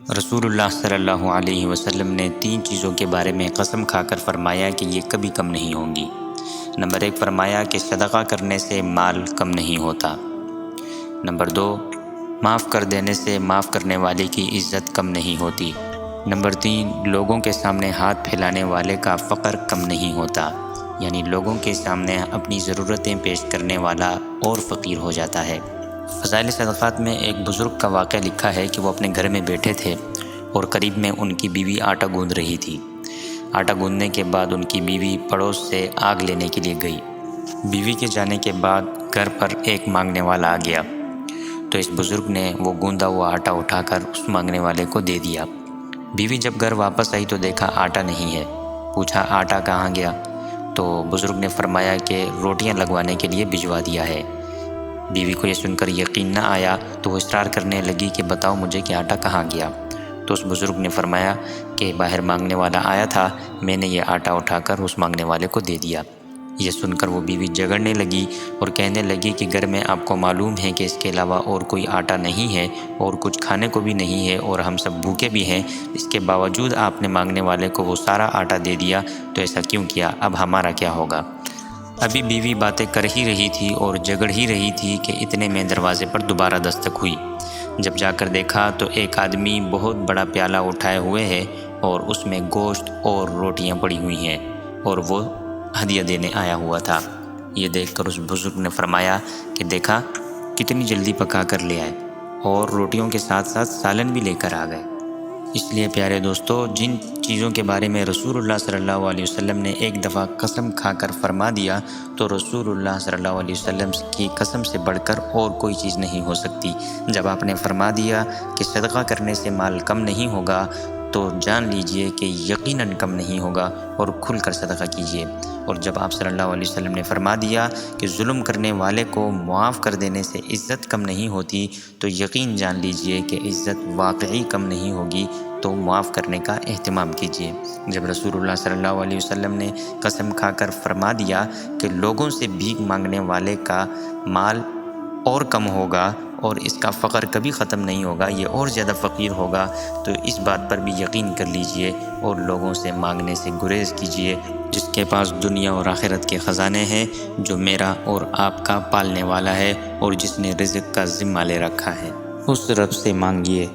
رسول اللہ صلی اللہ علیہ وسلم نے 3 چیزوں کے بارے میں قسم کھا کر فرمایا کہ یہ کبھی کم نہیں ہوں گی۔ نمبر 1 فرمایا کہ صدقہ کرنے سے مال کم نہیں ہوتا۔ نمبر 2 معاف کر دینے سے معاف کرنے والے کی عزت کم نہیں ہوتی۔ نمبر 3 لوگوں کے سامنے ہاتھ پھیلانے والے کا فقر کم نہیں ہوتا، یعنی لوگوں کے سامنے اپنی ضرورتیں پیش کرنے والا اور فقیر ہو جاتا ہے۔ فضائل صدقات میں ایک بزرگ کا واقعہ لکھا ہے کہ وہ اپنے گھر میں بیٹھے تھے اور قریب میں ان کی بیوی آٹا گوندھ رہی تھی۔ آٹا گوندھنے کے بعد ان کی بیوی پڑوس سے آگ لینے کے لیے گئی۔ بیوی کے جانے کے بعد گھر پر ایک مانگنے والا آ گیا، تو اس بزرگ نے وہ گوندا ہوا آٹا اٹھا کر اس مانگنے والے کو دے دیا۔ بیوی جب گھر واپس آئی تو دیکھا آٹا نہیں ہے۔ پوچھا آٹا کہاں گیا؟ تو بزرگ نے فرمایا کہ روٹیاں لگوانے کے لیے بھجوا دیا ہے۔ بیوی کو یہ سن کر یقین نہ آیا تو وہ اصرار کرنے لگی کہ بتاؤ مجھے کہ آٹا کہاں گیا؟ تو اس بزرگ نے فرمایا کہ باہر مانگنے والا آیا تھا، میں نے یہ آٹا اٹھا کر اس مانگنے والے کو دے دیا۔ یہ سن کر وہ بیوی جھگڑنے لگی اور کہنے لگی کہ گھر میں آپ کو معلوم ہے کہ اس کے علاوہ اور کوئی آٹا نہیں ہے اور کچھ کھانے کو بھی نہیں ہے اور ہم سب بھوکے بھی ہیں، اس کے باوجود آپ نے مانگنے والے کو وہ سارا آٹا دے دیا، تو ایسا کیوں کیا؟ اب ہمارا کیا ہوگا؟ ابھی بیوی باتیں کر ہی رہی تھی اور جھگڑ ہی رہی تھی کہ اتنے میں دروازے پر دوبارہ دستک ہوئی۔ جب جا کر دیکھا تو ایک آدمی بہت بڑا پیالہ اٹھائے ہوئے ہے اور اس میں گوشت اور روٹیاں پڑی ہوئی ہیں اور وہ ہدیہ دینے آیا ہوا تھا۔ یہ دیکھ کر اس بزرگ نے فرمایا کہ دیکھا کتنی جلدی پکا کر لے آئے اور روٹیوں کے ساتھ ساتھ سالن بھی لے کر آ گئے۔ اس لیے پیارے دوستو، جن چیزوں کے بارے میں رسول اللہ صلی اللہ علیہ وسلم نے ایک دفعہ قسم کھا کر فرما دیا تو رسول اللہ صلی اللہ علیہ وسلم کی قسم سے بڑھ کر اور کوئی چیز نہیں ہو سکتی۔ جب آپ نے فرما دیا کہ صدقہ کرنے سے مال کم نہیں ہوگا تو جان لیجئے کہ یقیناً کم نہیں ہوگا، اور کھل کر صدقہ کیجئے۔ اور جب آپ صلی اللہ علیہ وسلم نے فرما دیا کہ ظلم کرنے والے کو معاف کر دینے سے عزت کم نہیں ہوتی، تو یقین جان لیجئے کہ عزت واقعی کم نہیں ہوگی، تو معاف کرنے کا اہتمام کیجئے۔ جب رسول اللہ صلی اللہ علیہ وسلم نے قسم کھا کر فرما دیا کہ لوگوں سے بھیک مانگنے والے کا مال اور کم ہوگا اور اس کا فقر کبھی ختم نہیں ہوگا، یہ اور زیادہ فقیر ہوگا، تو اس بات پر بھی یقین کر لیجئے اور لوگوں سے مانگنے سے گریز کیجئے، جس کے پاس دنیا اور آخرت کے خزانے ہیں، جو میرا اور آپ کا پالنے والا ہے اور جس نے رزق کا ذمہ لے رکھا ہے۔ اس رب سے مانگیے